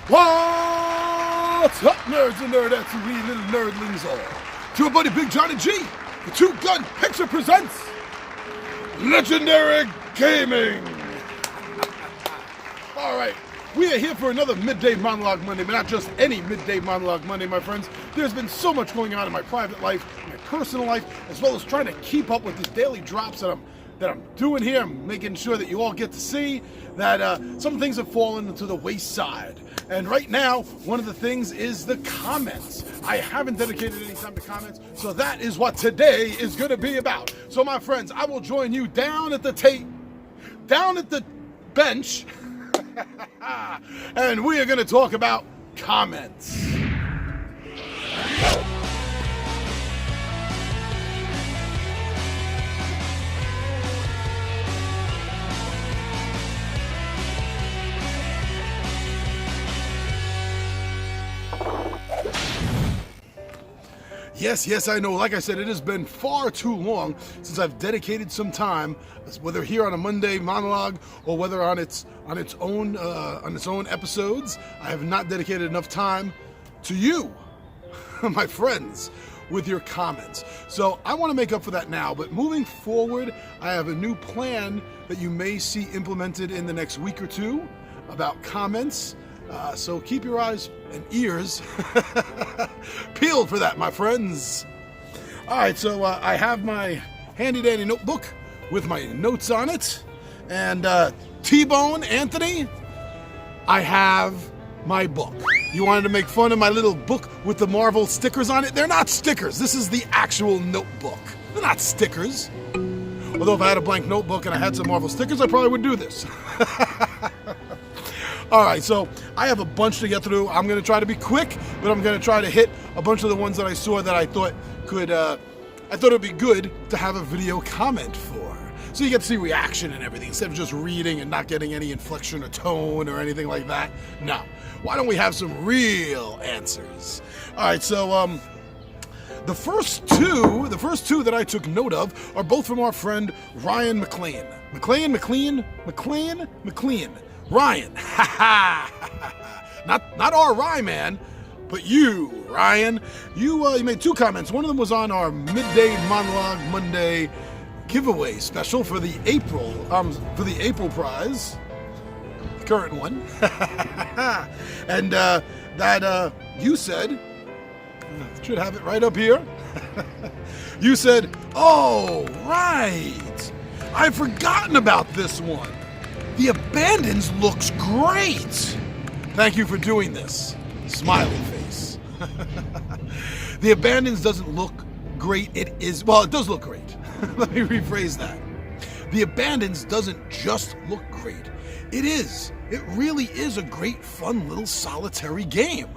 What's up, nerds and nerdettes and wee little nerdlings all? To your buddy Big Johnny G, the Two Gun Picture presents Legendary Gaming. Alright, we are here for another Midday Monologue Monday, but not just any Midday Monologue Monday, my friends. There's been so much going on in my private life, my personal life, as well as trying to keep up with these daily drops that I'm doing here. I'm making sure that you all get to see that some things have fallen to the wayside. And right now, one of the things is the comments. I haven't dedicated any time to comments, so that is what today is going to be about. So my friends, I will join you down at the bench, and we are going to talk about comments. Yes, I know. Like I said, it has been far too long since I've dedicated some time, whether here on a Monday monologue or whether on its own episodes. I have not dedicated enough time to you, my friends, with your comments. So I want to make up for that now. But moving forward, I have a new plan that you may see implemented in the next week or two about comments. So keep your eyes and ears peeled for that, my friends. All right, so I have my handy-dandy notebook with my notes on it. And T-Bone, Anthony, I have my book. You wanted to make fun of my little book with the Marvel stickers on it? They're not stickers. This is the actual notebook. They're not stickers. Although if I had a blank notebook and I had some Marvel stickers, I probably would do this. All right, so I have a bunch to get through. I'm going to try to be quick, but I'm going to try to hit a bunch of the ones that I saw that I thought it would be good to have a video comment for. So you get to see reaction and everything instead of just reading and not getting any inflection or tone or anything like that. No. Why don't we have some real answers? All right, so the first two that I took note of are both from our friend Ryan McLean. McLean. Ryan, not our Ryan, but you, Ryan. You made two comments. One of them was on our Midday Monologue Monday giveaway special for the April prize, the current one, and that you said, should have it right up here. You said, "Oh, right, I've forgotten about this one. The Abandons looks great. Thank you for doing this." Smiley face. The Abandons doesn't look great. It does look great. Let me rephrase that. The Abandons doesn't just look great. It really is a great, fun little solitary game.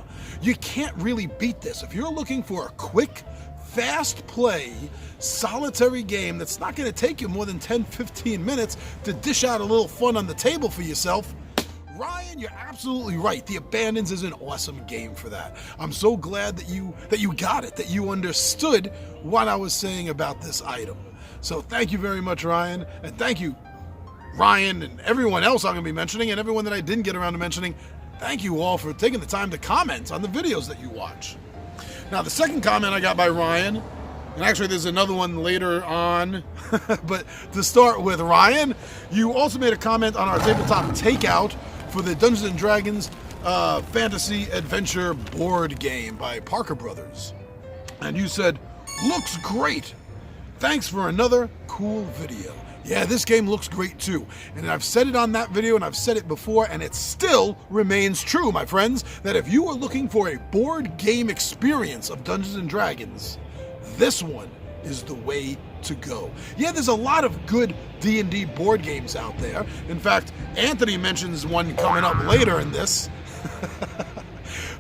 You can't really beat this. If you're looking for a quick, fast play, solitary game that's not going to take you more than 10-15 minutes to dish out a little fun on the table for yourself, Ryan, you're absolutely right. The Abandons is an awesome game for that. I'm so glad that you got it, that you understood what I was saying about this item. So thank you very much, Ryan, and thank you, Ryan, and everyone else I'm going to be mentioning, and everyone that I didn't get around to mentioning. Thank you all for taking the time to comment on the videos that you watch. Now, the second comment I got by Ryan, and actually there's another one later on, but to start with, Ryan, you also made a comment on our tabletop takeout for the Dungeons & Dragons Fantasy Adventure board game by Parker Brothers. And you said, "Looks great. Thanks for another cool video." Yeah, this game looks great too. And I've said it on that video and I've said it before, and it still remains true, my friends, that if you are looking for a board game experience of Dungeons & Dragons, this one is the way to go. Yeah, there's a lot of good D&D board games out there. In fact, Anthony mentions one coming up later in this.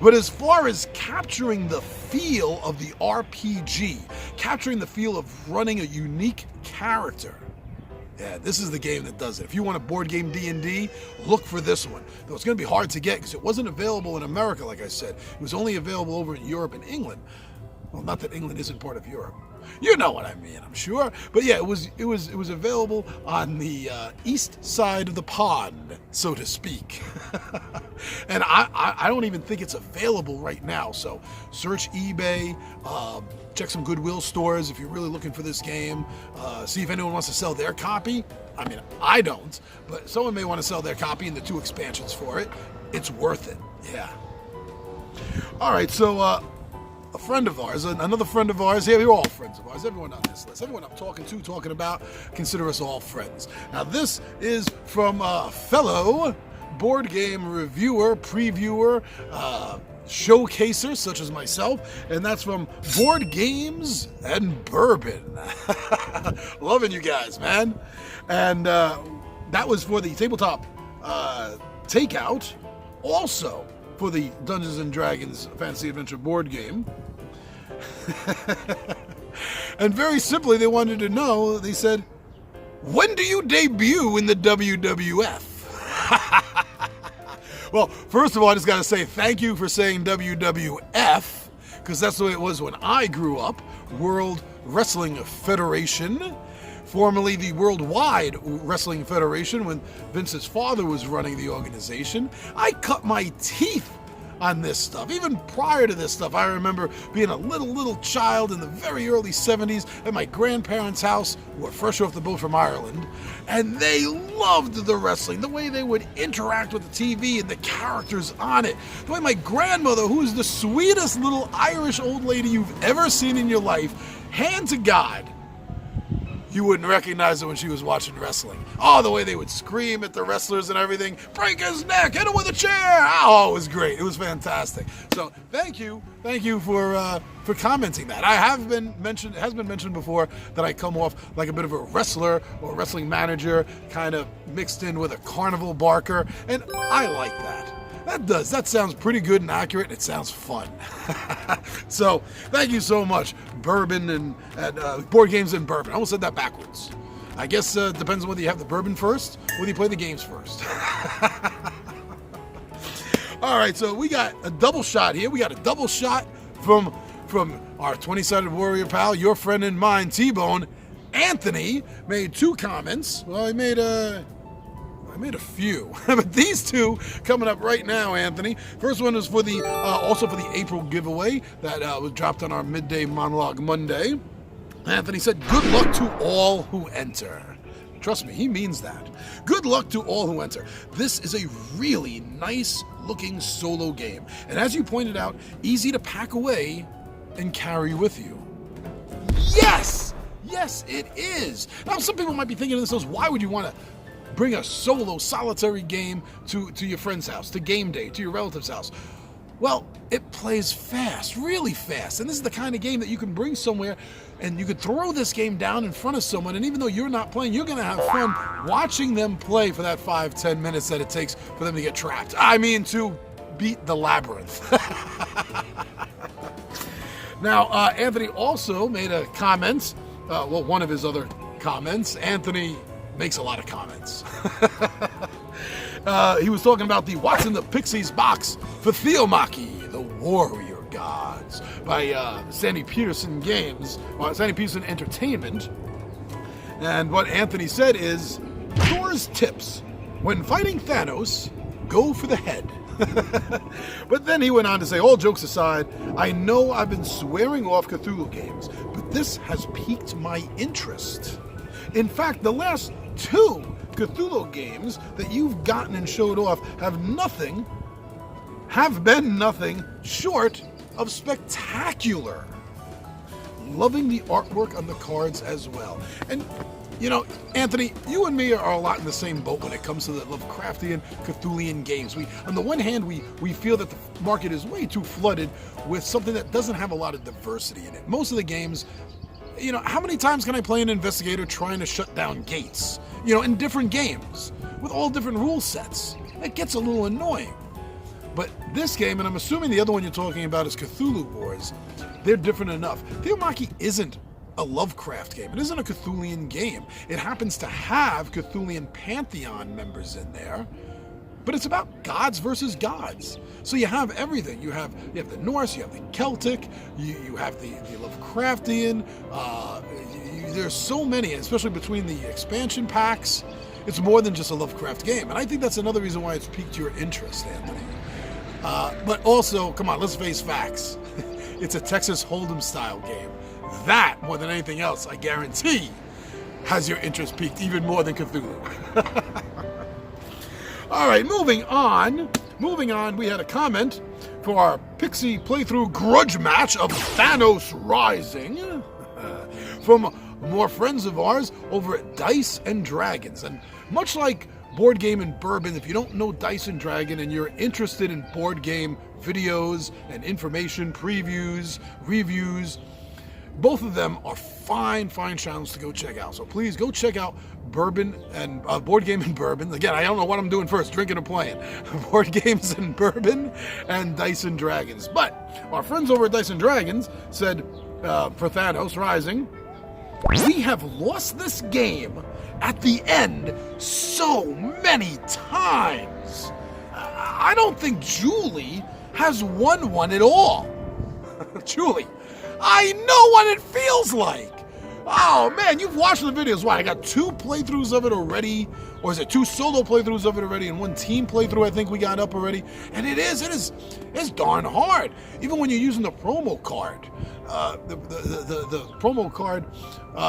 But as far as capturing the feel of the RPG, capturing the feel of running a unique character, yeah, this is the game that does it. If you want a board game D&D, look for this one. Though it's going to be hard to get because it wasn't available in America, like I said. It was only available over in Europe and England. Well, not that England isn't part of Europe. You know what I mean, I'm sure. But yeah, it was available on the east side of the pond, so to speak. And I don't even think it's available right now. So search eBay, check some Goodwill stores if you're really looking for this game. See if anyone wants to sell their copy. I mean, I don't, but someone may want to sell their copy and the 2 expansions for it. It's worth it. Yeah. All right, so a friend of ours, another friend of ours, here, we're all friends of ours, everyone on this list, everyone I'm talking about, consider us all friends. Now, this is from a fellow board game reviewer, previewer, showcaser, such as myself, and that's from Board Games and Bourbon. Loving you guys, man. And that was for the tabletop takeout, also for the Dungeons & Dragons Fantasy Adventure board game. And very simply, they wanted to know, they said, when do you debut in the WWF? Well, first of all, I just got to say thank you for saying WWF, because that's the way it was when I grew up. World Wrestling Federation, formerly the Worldwide Wrestling Federation, when Vince's father was running the organization. I cut my teeth on this stuff. Even prior to this stuff, I remember being a little child in the very early 70s at my grandparents' house, who were fresh off the boat from Ireland, and they loved the wrestling, the way they would interact with the TV and the characters on it, the way my grandmother, who is the sweetest little Irish old lady you've ever seen in your life, hand to God, you wouldn't recognize her when she was watching wrestling. Oh, the way they would scream at the wrestlers and everything. Break his neck, hit him with a chair. Oh, it was great. It was fantastic. So thank you for commenting that. It has been mentioned before that I come off like a bit of a wrestler or wrestling manager, kind of mixed in with a carnival barker, and I like that. That sounds pretty good and accurate, and it sounds fun. So, thank you so much, Bourbon and Board Games and Bourbon. I almost said that backwards. I guess it depends on whether you have the bourbon first or whether you play the games first. All right, so we got a double shot here. We got a double shot from our 20-sided warrior pal, your friend and mine, T-Bone. Anthony made 2 comments. Well, I made a few, but these 2 coming up right now, Anthony. First one is for the also for the April giveaway that was dropped on our Midday Monologue Monday. Anthony said, "Good luck to all who enter." Trust me, he means that. Good luck to all who enter. This is a really nice-looking solo game, and as you pointed out, easy to pack away and carry with you. Yes, it is. Now, some people might be thinking to themselves, why would you want to bring a solo solitary game to your friend's house, to game day, to your relative's house? Well, it plays fast, really fast. And this is the kind of game that you can bring somewhere and you could throw this game down in front of someone, and even though you're not playing, you're going to have fun watching them play for that 5-10 minutes that it takes for them to get trapped. I mean, to beat the labyrinth. Now, Anthony also made a comment, one of his other comments. Anthony makes a lot of comments. He was talking about the What's in the Pixies box for Theomachy, the Warrior Gods, by Sandy Peterson Entertainment. And what Anthony said is, Thor's tips: when fighting Thanos, go for the head. But then he went on to say, all jokes aside, I know I've been swearing off Cthulhu games, but this has piqued my interest. In fact, the last 2 Cthulhu games that you've gotten and showed off have been nothing short of spectacular. Loving the artwork on the cards as well. And, you know, Anthony, you and me are a lot in the same boat when it comes to the Lovecraftian, Cthulian games. On the one hand, we feel that the market is way too flooded with something that doesn't have a lot of diversity in it. Most of the games, you know, how many times can I play an investigator trying to shut down gates? You know, in different games, with all different rule sets. It gets a little annoying. But this game, and I'm assuming the other one you're talking about is Cthulhu Wars, they're different enough. Theomachy isn't a Lovecraft game. It isn't a Cthulian game. It happens to have Cthulian Pantheon members in there. but it's about gods versus gods. So you have everything. You have the Norse, you have the Celtic, you have the Lovecraftian. There's so many, especially between the expansion packs. It's more than just a Lovecraft game, and I think that's another reason why it's piqued your interest, Anthony. But also, come on, let's face facts. It's a Texas Hold'em style game. That, more than anything else, I guarantee, has your interest piqued even more than Cthulhu. All right, moving on. We had a comment for our Pixie playthrough grudge match of Thanos Rising from more friends of ours over at Dice and Dragons. And much like Board Game and Bourbon, if you don't know Dice and Dragon and you're interested in board game videos and information, previews, reviews, both of them are fine channels to go check out. So please go check out Bourbon and Board Game and Bourbon. Again, I don't know what I'm doing first, drinking or playing. Board Games and Bourbon and Dice and Dragons. But our friends over at Dice and Dragons said, for Thanos Rising, we have lost this game at the end so many times. I don't think Julie has won one at all. Julie, I know what it feels like. Oh man, you've watched the videos. Why? I got 2 playthroughs of it already, or is it 2 solo playthroughs of it already, and 1 team playthrough I think we got up already. And it's darn hard. Even when you're using the promo card, the promo card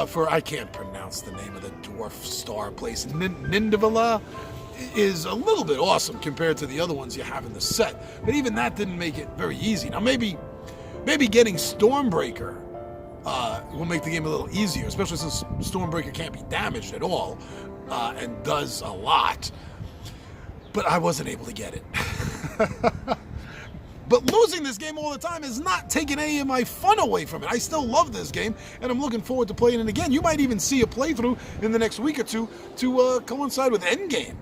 for, I can't pronounce the name of the dwarf star place, Nindavala, is a little bit awesome compared to the other ones you have in the set. But even that didn't make it very easy. Now maybe getting Stormbreaker will make the game a little easier, especially since Stormbreaker can't be damaged at all and does a lot. But I wasn't able to get it. But losing this game all the time is not taking any of my fun away from it. I still love this game, and I'm looking forward to playing it again. You might even see a playthrough in the next week or two to coincide with Endgame.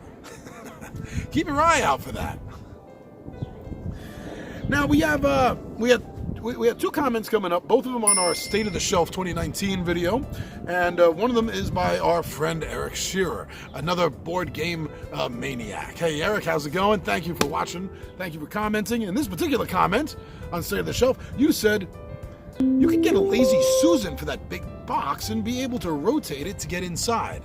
Keep your eye out for that. Now we had 2 comments coming up, both of them on our State of the Shelf 2019 video, and one of them is by our friend Eric Shearer, another board game maniac. Hey Eric, how's it going? Thank you for watching. Thank you for commenting. In this particular comment on State of the Shelf, you said you can get a Lazy Susan for that big box and be able to rotate it to get inside.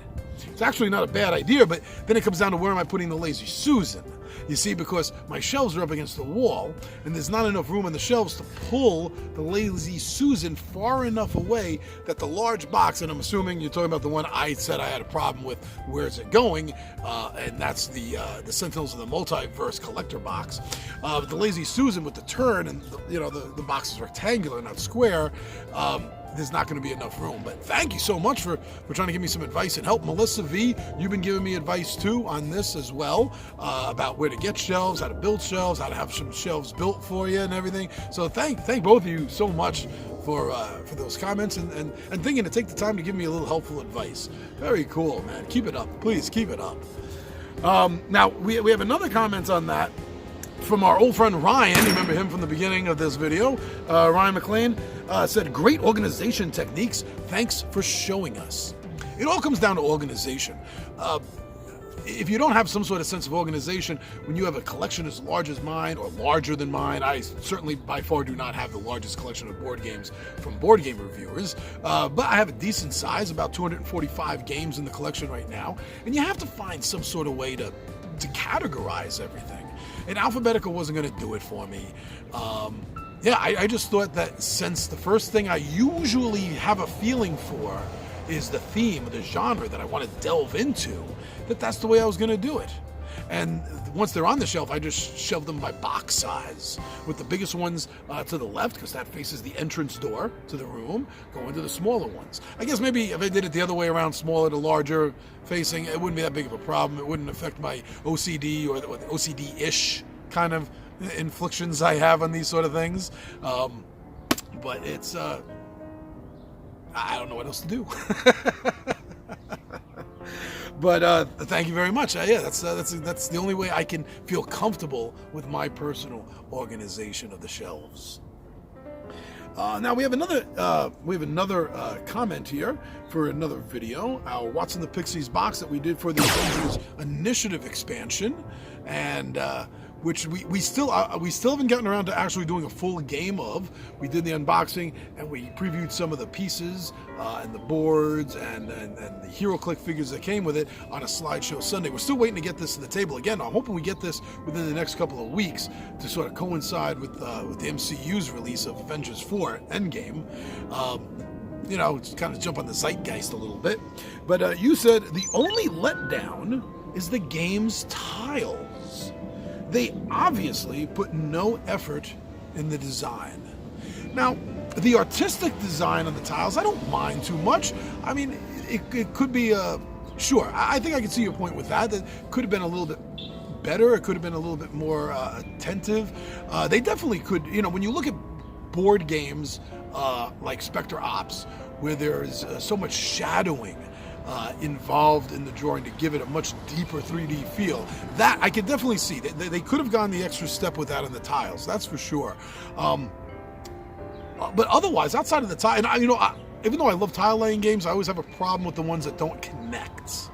It's actually not a bad idea, but then it comes down to where am I putting the Lazy Susan? You see, because my shelves are up against the wall, and there's not enough room on the shelves to pull the Lazy Susan far enough away that the large box, and I'm assuming you're talking about the one I said I had a problem with, where's it going, and that's the Sentinels of the Multiverse collector box. But the Lazy Susan with the turn, and the box is rectangular, not square, there's not going to be enough room. But thank you so much for trying to give me some advice and help. Melissa V, you've been giving me advice too on this as well, about where to get shelves, how to build shelves, how to have some shelves built for you and everything. So thank both of you so much for those comments and thinking to take the time to give me a little helpful advice. Very cool, man. Keep it up. Please keep it up. Now, we have another comment on that from our old friend Ryan. You remember him from the beginning of this video. Ryan McLean said, great organization techniques. Thanks for showing us. It all comes down to organization. If you don't have some sort of sense of organization, when you have a collection as large as mine or larger than mine, I certainly by far do not have the largest collection of board games from board game reviewers, but I have a decent size, about 245 games in the collection right now, and you have to find some sort of way to categorize everything. And alphabetical wasn't going to do it for me. I just thought that since the first thing I usually have a feeling for is the theme, the genre that I want to delve into, that's the way I was going to do it. And once they're on the shelf, I just shelve them by box size, with the biggest ones to the left, because that faces the entrance door to the room, going to the smaller ones. I guess maybe if I did it the other way around, smaller to larger facing, it wouldn't be that big of a problem. It wouldn't affect my OCD or the OCD-ish kind of inflictions I have on these sort of things. But it's, I don't know what else to do. But thank you very much. Yeah, that's the only way I can feel comfortable with my personal organization of the shelves. Now we have another comment here for another video. Our What's in the Pixies box that we did for the Avengers Initiative expansion. and which we still haven't gotten around to actually doing a full game of. We did the unboxing and we previewed some of the pieces and the boards and the HeroClick figures that came with it on a slideshow Sunday. We're still waiting to get this to the table. Again, I'm hoping we get this within the next couple of weeks to sort of coincide with the MCU's release of Avengers 4 Endgame. You know, just kind of jump on the zeitgeist a little bit. But you said the only letdown is the game's tiles. They obviously put no effort in the design. Now, the artistic design on the tiles, I don't mind too much. I mean, it could be sure. I think I can see your point with that. That could have been a little bit better. It could have been a little bit more attentive. They definitely could. You know, when you look at board games like Spectre Ops, where there's so much shadowing involved in the drawing to give it a much deeper 3D feel, that I could definitely see. They could have gone the extra step with that on the tiles, that's for sure. But otherwise, outside of the tile, and even though I love tile laying games, I always have a problem with the ones that don't connect.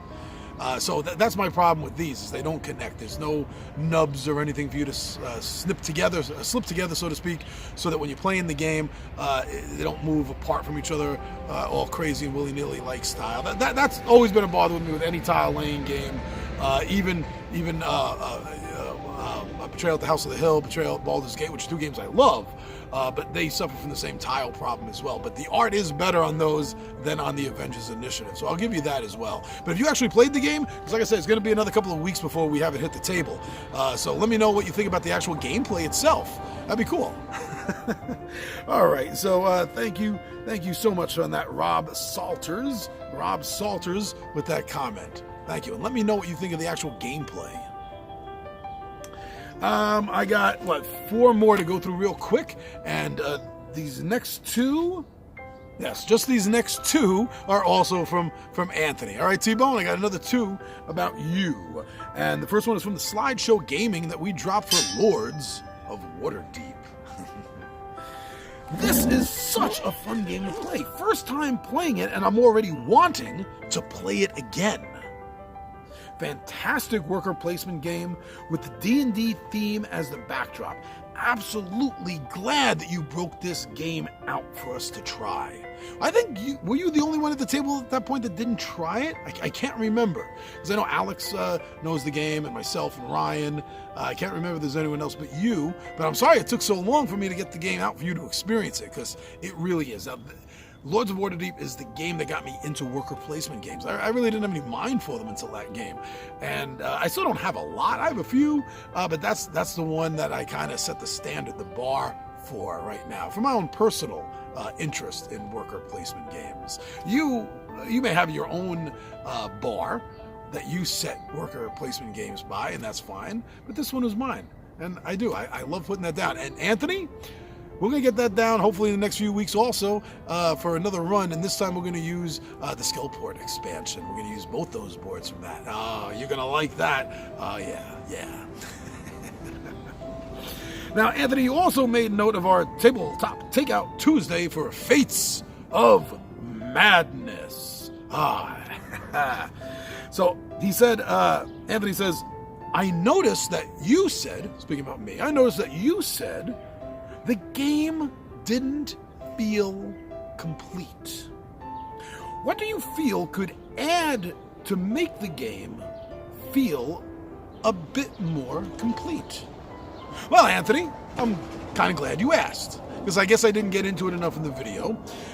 So that's my problem with these, is they don't connect. There's no nubs or anything for you to slip together, so to speak, so that when you're playing the game, they don't move apart from each other all crazy and willy-nilly like style. That's always been a bother with me with any tile laying game, even Betrayal at the House of the Hill, Betrayal at Baldur's Gate, which are two games I love, but they suffer from the same tile problem as well. But the art is better on those than on the Avengers Initiative, so I'll give you that as well. But if you actually played the game, because like I said, it's going to be another couple of weeks before we have it hit the table. So let me know what you think about the actual gameplay itself. That'd be cool. All right, so thank you so much on that, Rob Salters with that comment. Thank you, and let me know what you think of the actual gameplay. I got, 4 more to go through real quick, and these next 2, yes, just these next 2 are also from Anthony. All right, T-Bone, I got another 2 about you, and the first one is from the Slideshow Gaming that we dropped for Lords of Waterdeep. This is such a fun game to play. First time playing it, and I'm already wanting to play it again. Fantastic worker placement game with the D&D theme as the backdrop. Absolutely glad that you broke this game out for us to try. I think were you the only one at the table at that point that didn't try it? I can't remember, because I know Alex knows the game, and myself and Ryan. I can't remember if there's anyone else but you, but I'm sorry it took so long for me to get the game out for you to experience it, because it really is. Lords of Waterdeep is the game that got me into worker placement games. I really didn't have any mind for them until that game. And I still don't have a lot. I have a few, but that's the one that I kind of set the standard, the bar for right now, for my own personal interest in worker placement games. You may have your own bar that you set worker placement games by, and that's fine, but this one is mine. And I do. I love putting that down. And Anthony, we're going to get that down hopefully in the next few weeks also for another run, and this time we're going to use the Skillport expansion. We're going to use both those boards from that. Oh, you're going to like that. Oh, yeah. Now, Anthony, you also made note of our Tabletop Takeout Tuesday for Fates of Madness. So he said, Anthony says, I noticed that you said, speaking about me, I noticed that you said the game didn't feel complete. What do you feel could add to make the game feel a bit more complete? Well, Anthony, I'm kind of glad you asked, because I guess I didn't get into it enough in the video.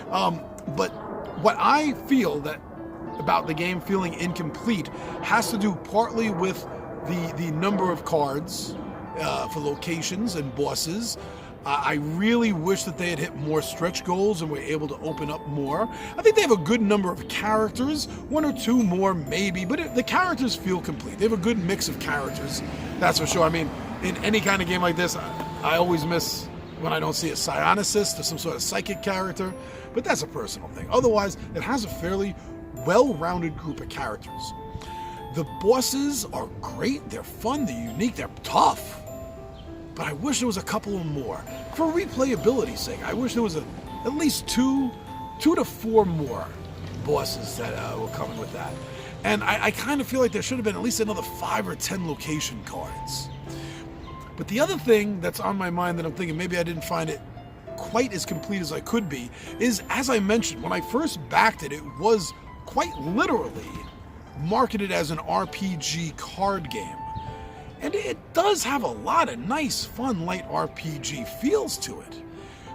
But what I feel that about the game feeling incomplete has to do partly with the number of cards for locations and bosses. I really wish that they had hit more stretch goals and were able to open up more. I think they have a good number of characters, 1 or 2 more maybe, but the characters feel complete. They have a good mix of characters, that's for sure. I mean, in any kind of game like this, I always miss when I don't see a psionicist or some sort of psychic character, but that's a personal thing. Otherwise, it has a fairly well-rounded group of characters. The bosses are great, they're fun, they're unique, they're tough. But I wish there was a couple of more. For replayability's sake, I wish there was at least 2 to 4 more bosses that were coming with that. And I kind of feel like there should have been at least another 5 or 10 location cards. But the other thing that's on my mind that I'm thinking maybe I didn't find it quite as complete as I could be is, as I mentioned, when I first backed it, it was quite literally marketed as an RPG card game. And it does have a lot of nice, fun, light RPG feels to it.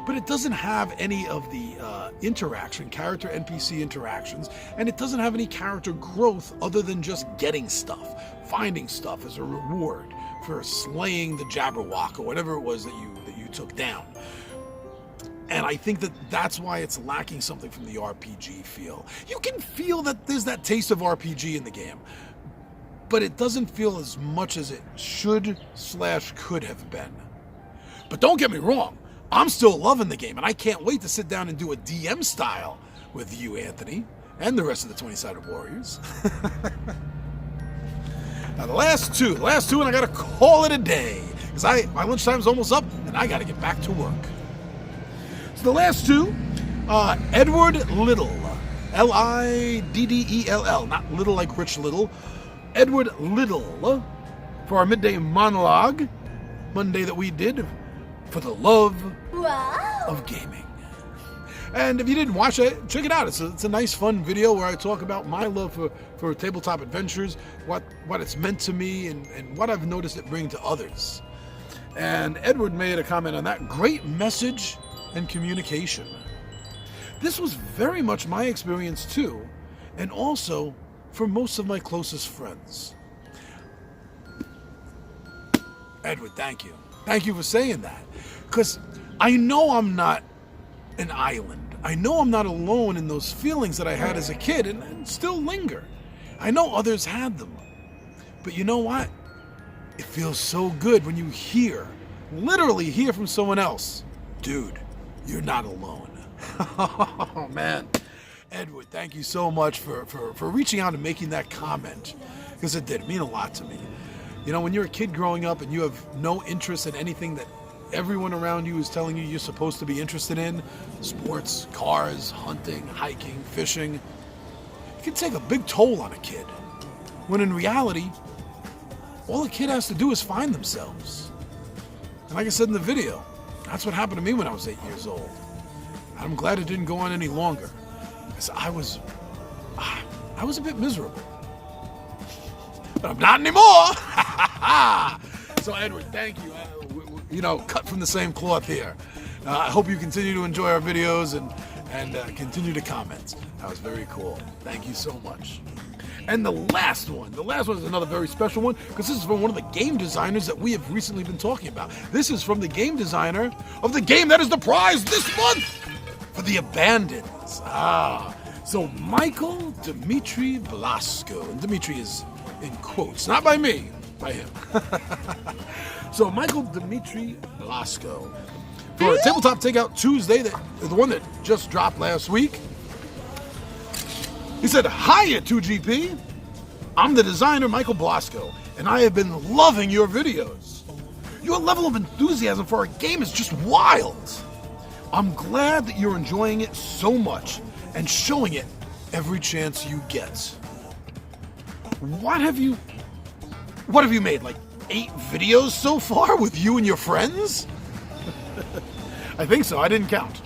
But it doesn't have any of the character NPC interactions, and it doesn't have any character growth other than just getting stuff, finding stuff as a reward for slaying the Jabberwock or whatever it was that you took down. And I think that that's why it's lacking something from the RPG feel. You can feel that there's that taste of RPG in the game, but it doesn't feel as much as it should/could have been. But don't get me wrong, I'm still loving the game, and I can't wait to sit down and do a DM style with you, Anthony, and the rest of the 20-Sided Warriors. Now the last two, and I gotta call it a day, because my lunchtime's almost up, and I gotta get back to work. So the last two, Edward Liddell, Liddell, not little like Rich Little, Edward Liddell, for our midday monologue Monday that we did for the love of gaming. And if you didn't watch it, check it out. It's a nice, fun video where I talk about my love for tabletop adventures, what it's meant to me, and what I've noticed it bring to others. And Edward made a comment on that. Great message and communication. This was very much my experience too, and also for most of my closest friends. Edward, thank you. Thank you for saying that. Because I know I'm not an island. I know I'm not alone in those feelings that I had as a kid and still linger. I know others had them. But you know what? It feels so good when you literally hear from someone else. Dude, you're not alone. Oh, man. Edward, thank you so much for reaching out and making that comment. Because it did mean a lot to me. You know, when you're a kid growing up and you have no interest in anything that everyone around you is telling you you're supposed to be interested in, sports, cars, hunting, hiking, fishing, it can take a big toll on a kid. When in reality, all a kid has to do is find themselves. And like I said in the video, that's what happened to me when I was 8 years old. And I'm glad it didn't go on any longer, because I was a bit miserable. But I'm not anymore. So Edward, thank you. Cut from the same cloth here. I hope you continue to enjoy our videos and continue to comment. That was very cool. Thank you so much. And the last one is another very special one, because this is from one of the game designers that we have recently been talking about. This is from the game designer of the game that is the prize this month for the Abandoned. So Michael Dmitry Blasco, and Dmitry is in quotes, not by me, by him. So Michael Dmitry Blasco, for Tabletop Takeout Tuesday, the one that just dropped last week, he said, "Hiya 2GP, I'm the designer Michael Blasco, and I have been loving your videos. Your level of enthusiasm for our game is just wild. I'm glad that you're enjoying it so much and showing it every chance you get. What have you made, like 8 videos so far with you and your friends?" I think so, I didn't count.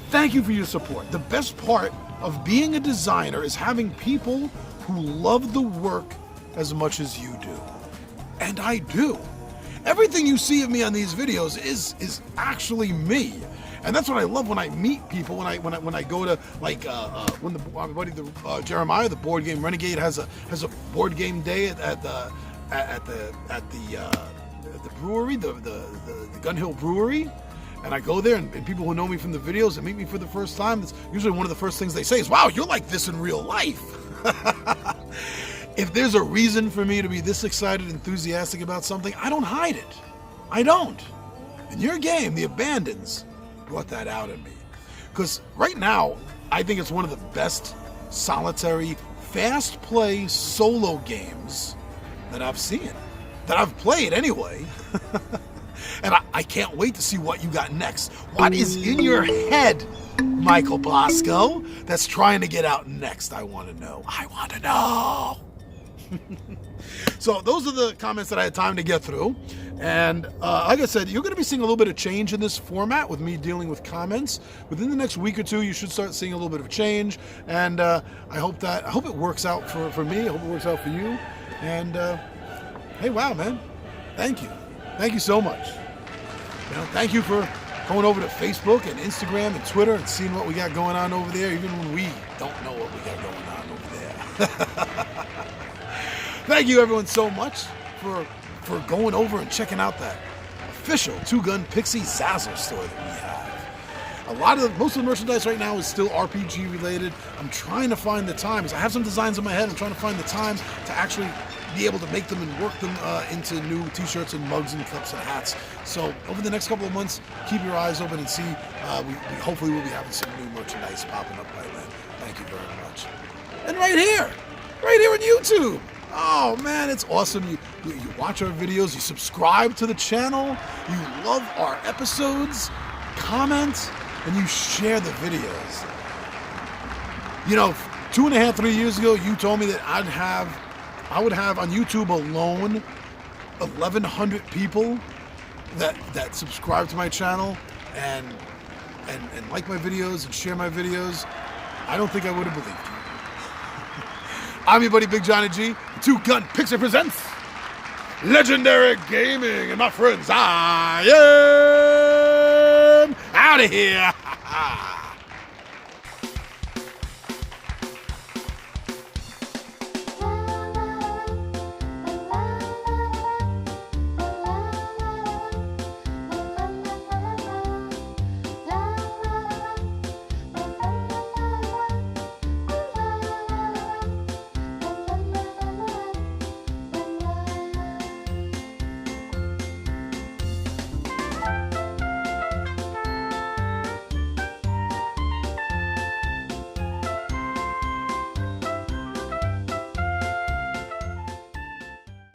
"Thank you for your support. The best part of being a designer is having people who love the work as much as you do." And I do. Everything you see of me on these videos is actually me. And that's what I love when I meet people, when I go to, like, when my buddy Jeremiah, the board game renegade, has a board game day at the brewery, the Gun Hill Brewery. And I go there, and people who know me from the videos and meet me for the first time, that's usually one of the first things they say is, "Wow, you're like this in real life." If there's a reason for me to be this excited, enthusiastic about something, I don't hide it. I don't. And your game, The Abandons, brought that out in me. Because right now, I think it's one of the best solitary, fast play solo games that I've seen. That I've played anyway. And I can't wait to see what you got next. What is in your head Michael Bosco, that's trying to get out next? I want to know. I want to know. So those are the comments that I had time to get through. And like I said, you're going to be seeing a little bit of change in this format with me dealing with comments. Within the next week or two, you should start seeing a little bit of a change. And I hope it works out for me. I hope it works out for you. And hey, wow, man. Thank you. Thank you so much. Thank you for going over to Facebook and Instagram and Twitter and seeing what we got going on over there, even when we don't know what we got going on over there. Thank you, everyone, so much for going over and checking out that official two-gun Pixie Zazzle store that we have. Most of the merchandise right now is still RPG related. I'm trying to find the time, because I have some designs in my head. I'm trying to find the time to actually be able to make them and work them into new t-shirts and mugs and clips and hats. So over the next couple of months, keep your eyes open and see. We hopefully will be having some new merchandise popping up by then. Thank you very much. And right here on YouTube. Oh man, it's awesome. You watch our videos, you subscribe to the channel, you love our episodes, comment, and you share the videos. 2.5, 3 years ago, you told me that I would have on YouTube alone 1,100 people that subscribe to my channel and like my videos and share my videos. I don't think I would have believed you. I'm your buddy Big Johnny G. Two Gun Pixie presents Legendary Gaming, and my friends, I am out of here.